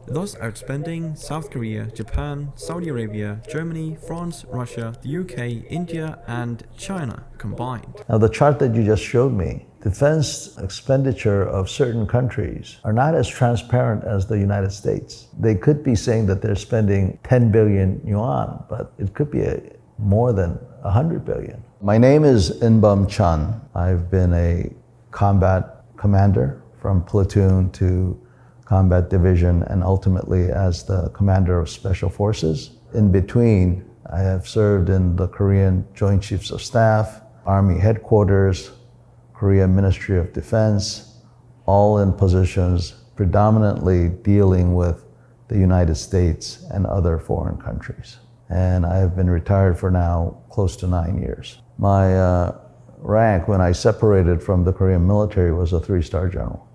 thus outspending South Korea, Japan, Saudi Arabia, Germany, France, Russia, the UK, India, and China combined. Now, the chart that you just showed me, defense expenditure of certain countries are not as transparent as the United States. They could be saying that they're spending 10 billion yuan, but it could be more than 100 billion. My name is In-Bum Chun. I've been a combat commander from platoon to combat division and ultimately as the commander of special forces. In between, I have served in the Korean Joint Chiefs of Staff, Army Headquarters, Korean Ministry of Defense, all in positions predominantly dealing with the United States and other foreign countries. And I have been retired for now close to 9 years. My rank when I separated from the Korean military was a 3-star general.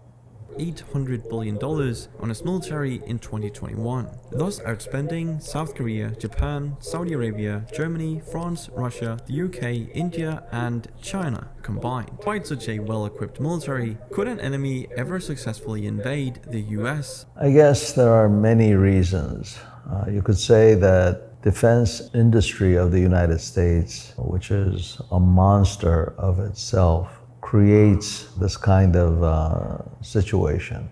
$800 billion on its military in 2021, thus outspending South Korea, Japan, Saudi Arabia, Germany, France, Russia, the UK, India, and China combined. Despite such a well-equipped military, could an enemy ever successfully invade the US? I guess there are many reasons. You could say that defense industry of the United States, which is a monster of itself, creates this kind of situation.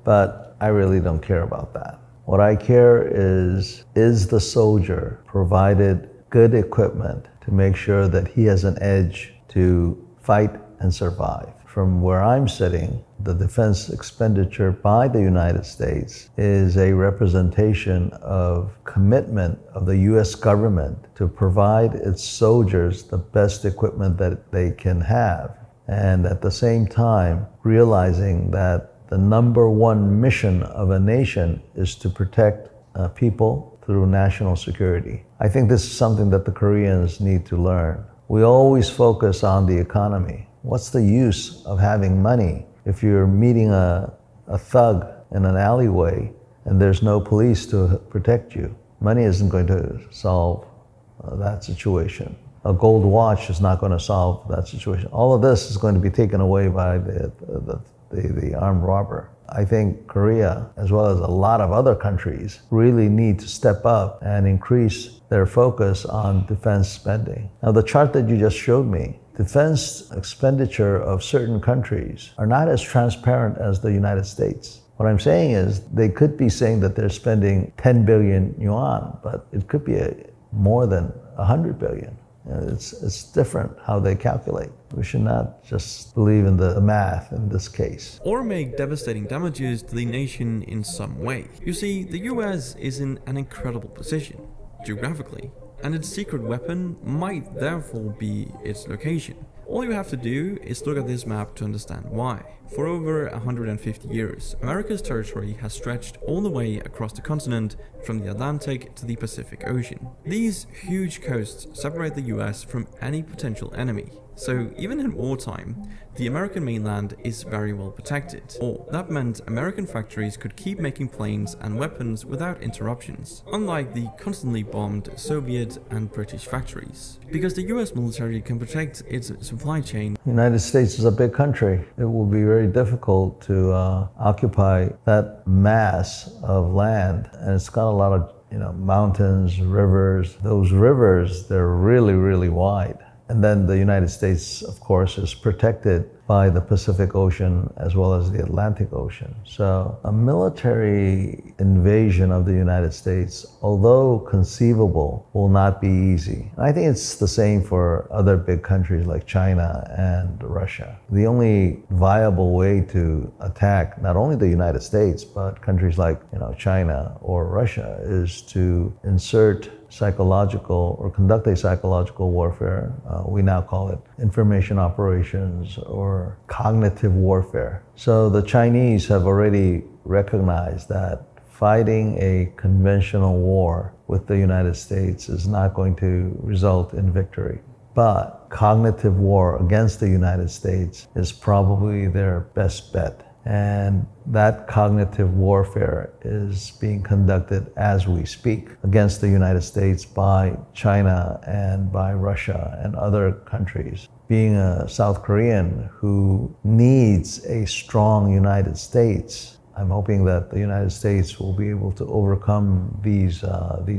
But I really don't care about that. What I care is the soldier provided good equipment to make sure that he has an edge to fight and survive? From where I'm sitting, the defense expenditure by the United States is a representation of commitment of the US government to provide its soldiers the best equipment that they can have. And at the same time, realizing that the number one mission of a nation is to protect people through national security. I think this is something that the Koreans need to learn. We always focus on the economy. What's the use of having money if you're meeting a thug in an alleyway and there's no police to protect you? Money isn't going to solve that situation. A gold watch is not going to solve that situation. All of this is going to be taken away by the armed robber. I think Korea, as well as a lot of other countries, really need to step up and increase their focus on defense spending. Now, the chart that you just showed me, defense expenditure of certain countries are not as transparent as the United States. What I'm saying is they could be saying that they're spending 10 billion yuan, but it could be more than 100 billion. It's different how they calculate. We should not just believe in the math in this case. Or make devastating damages to the nation in some way. You see, the US is in an incredible position, geographically, and its secret weapon might therefore be its location. All you have to do is look at this map to understand why. For over 150 years, America's territory has stretched all the way across the continent from the Atlantic to the Pacific Ocean. These huge coasts separate the US from any potential enemy. So even in wartime, the American mainland is very well protected. Or that meant American factories could keep making planes and weapons without interruptions, unlike the constantly bombed Soviet and British factories. Because the US military can protect its supply chain. The United States is a big country. It will be very difficult to occupy that mass of land, and it's got a lot of mountains, rivers. Those rivers, they're really, really wide. And then the United States, of course, is protected by the Pacific Ocean as well as the Atlantic Ocean. So a military invasion of the United States, although conceivable, will not be easy. And I think it's the same for other big countries like China and Russia. The only viable way to attack not only the United States, but countries like China or Russia is to insert psychological or conduct a psychological warfare. We now call it information operations or cognitive warfare. So the Chinese have already recognized that fighting a conventional war with the United States is not going to result in victory. But cognitive war against the United States is probably their best bet. And that cognitive warfare is being conducted as we speak against the United States by China and by Russia and other countries. Being a South Korean who needs a strong United States, I'm hoping that the United States will be able to overcome these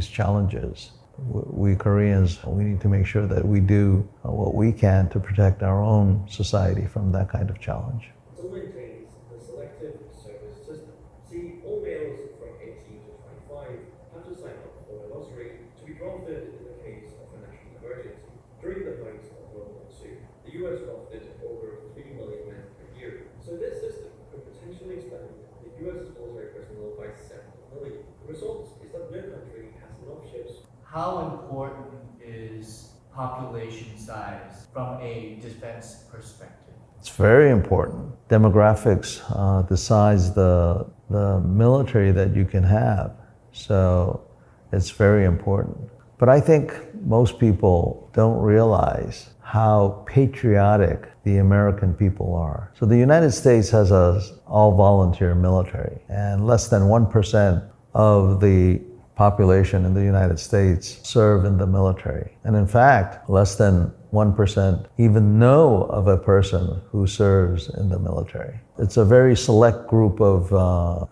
challenges. We Koreans, we need to make sure that we do what we can to protect our own society from that kind of challenge. Still maintains the selective service system. See, all males from 18 to 25 have to sign up for a lottery to be drafted in the case of a national emergency. During the height of World War II, the US drafted over 3 million men per year. So this system could potentially expand the US military personnel by 7 million. The result is that no country has enough ships. How important is population size from a defense perspective? It's very important. Demographics decides the military that you can have. So it's very important. But I think most people don't realize how patriotic the American people are. So the United States has an all-volunteer military, and less than 1% of the population in the United States serve in the military. And in fact, less than 1% even know of a person who serves in the military. It's a very select group of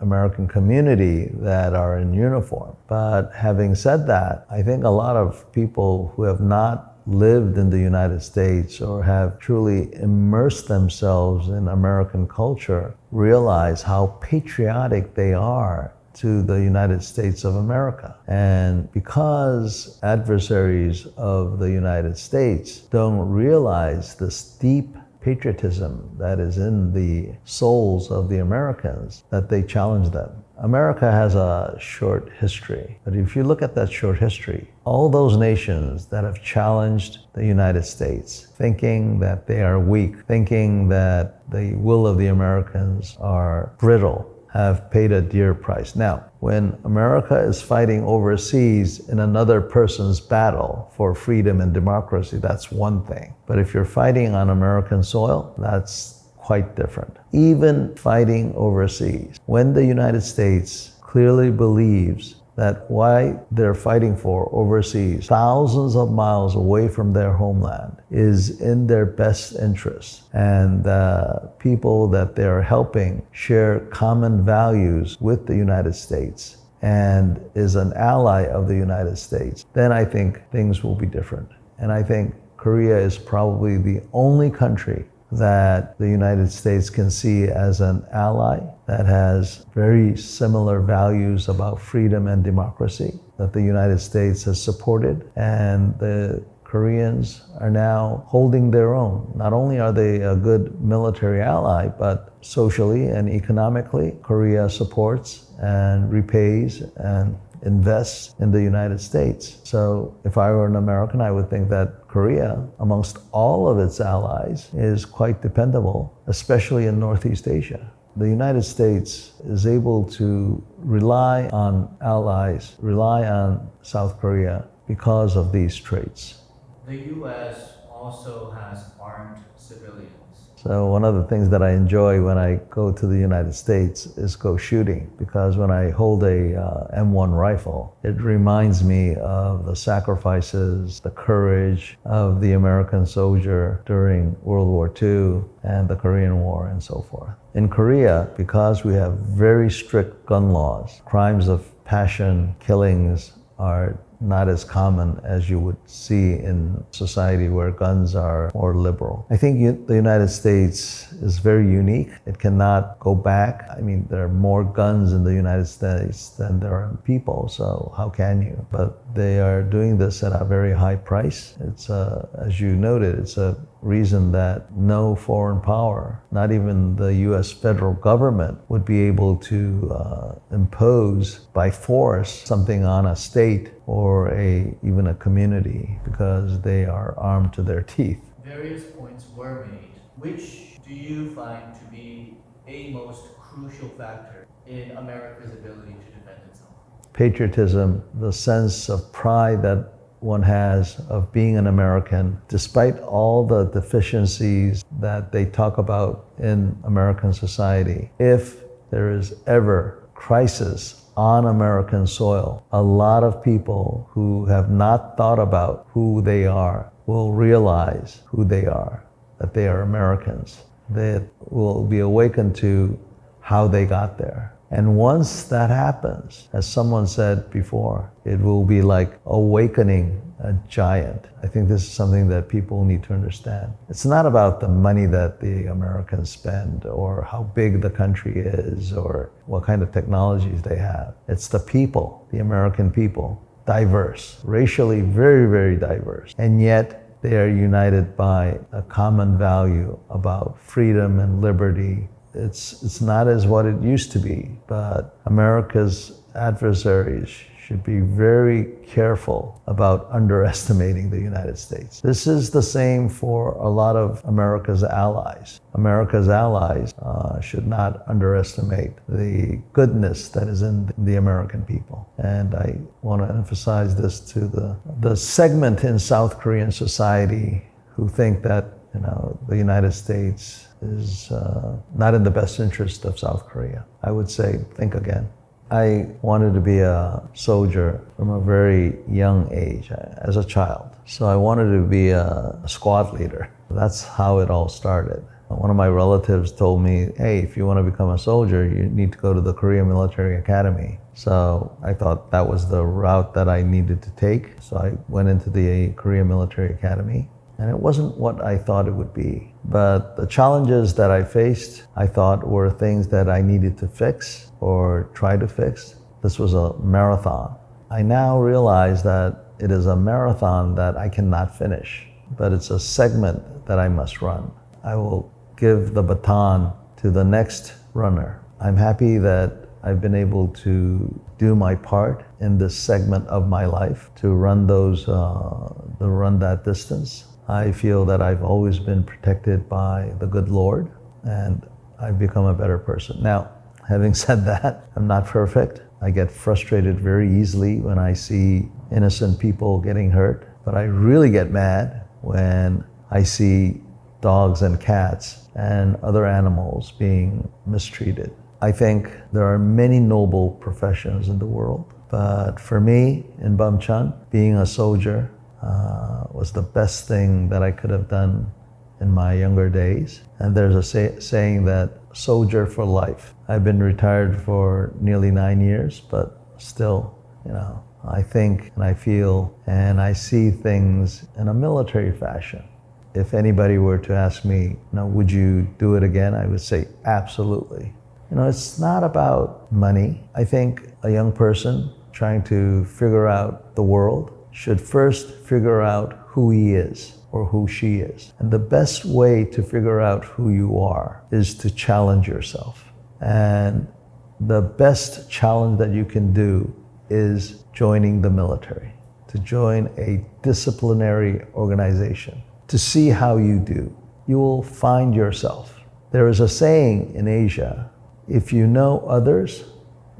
American community that are in uniform. But having said that, I think a lot of people who have not lived in the United States or have truly immersed themselves in American culture realize how patriotic they are to the United States of America. And because adversaries of the United States don't realize this deep patriotism that is in the souls of the Americans, that they challenge them. America has a short history, but if you look at that short history, all those nations that have challenged the United States, thinking that they are weak, thinking that the will of the Americans are brittle, have paid a dear price. Now, when America is fighting overseas in another person's battle for freedom and democracy, that's one thing. But if you're fighting on American soil, that's quite different. Even fighting overseas, when the United States clearly believes that why they're fighting for overseas, thousands of miles away from their homeland, is in their best interest. And the people that they're helping share common values with the United States and is an ally of the United States, then I think things will be different. And I think Korea is probably the only country that the United States can see as an ally that has very similar values about freedom and democracy that the United States has supported, and the Koreans are now holding their own. Not only are they a good military ally, but socially and economically, Korea supports and repays and invests in the United States. So if I were an American, I would think that Korea, amongst all of its allies, is quite dependable, especially in Northeast Asia. The United States is able to rely on allies, rely on South Korea because of these traits. The U.S. also has armed civilians. So one of the things that I enjoy when I go to the United States is go shooting, because when I hold a M1 rifle, it reminds me of the sacrifices, the courage of the American soldier during World War II and the Korean War and so forth. In Korea, because we have very strict gun laws, crimes of passion, killings are not as common as you would see in society where guns are more liberal. I think the United States is very unique. It cannot go back. I mean, there are more guns in the United States than there are people, so how can you? But they are doing this at a very high price. It's as you noted, it's a reason that no foreign power, not even the US federal government, would be able to impose by force something on a state or even a community, because they are armed to their teeth. Various points were made. Which do you find to be a most crucial factor in America's ability to defend itself? Patriotism, the sense of pride that one has of being an American, despite all the deficiencies that they talk about in American society. If there is ever crisis on American soil, a lot of people who have not thought about who they are will realize who they are, that they are Americans. They will be awakened to how they got there. And once that happens, as someone said before, it will be like awakening a giant. I think this is something that people need to understand. It's not about the money that the Americans spend or how big the country is or what kind of technologies they have. It's the people, the American people, diverse, racially very, very diverse. And yet they are united by a common value about freedom and liberty. It's not as what it used to be, but America's adversaries should be very careful about underestimating the United States. This is the same for a lot of America's allies. America's allies should not underestimate the goodness that is in the American people. And I want to emphasize this to the segment in South Korean society who think that the United States is not in the best interest of South Korea. I would say, think again. I wanted to be a soldier from a very young age, as a child. So I wanted to be a squad leader. That's how it all started. One of my relatives told me, hey, if you want to become a soldier, you need to go to the Korean Military Academy. So I thought that was the route that I needed to take. So I went into the Korean Military Academy. And it wasn't what I thought it would be. But the challenges that I faced, I thought were things that I needed to fix or try to fix. This was a marathon. I now realize that it is a marathon that I cannot finish, but it's a segment that I must run. I will give the baton to the next runner. I'm happy that I've been able to do my part in this segment of my life to run that distance. I feel that I've always been protected by the good Lord, and I've become a better person. Now, having said that, I'm not perfect. I get frustrated very easily when I see innocent people getting hurt, but I really get mad when I see dogs and cats and other animals being mistreated. I think there are many noble professions in the world, but for me, In-Bum Chun, being a soldier, was the best thing that I could have done in my younger days. And there's a saying that soldier for life. I've been retired for nearly 9 years, but still, I think and I feel and I see things in a military fashion. If anybody were to ask me, would you do it again? I would say absolutely. It's not about money. I think a young person trying to figure out the world should first figure out who he is or who she is. And the best way to figure out who you are is to challenge yourself. And the best challenge that you can do is joining the military, to join a disciplinary organization, to see how you do. You will find yourself. There is a saying in Asia, if you know others,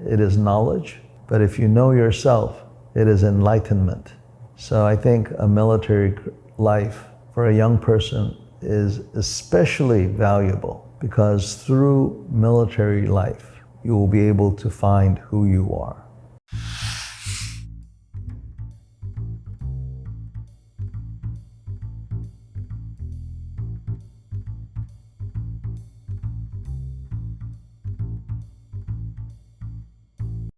it is knowledge, but if you know yourself, it is enlightenment. So I think a military life for a young person is especially valuable because through military life, you will be able to find who you are.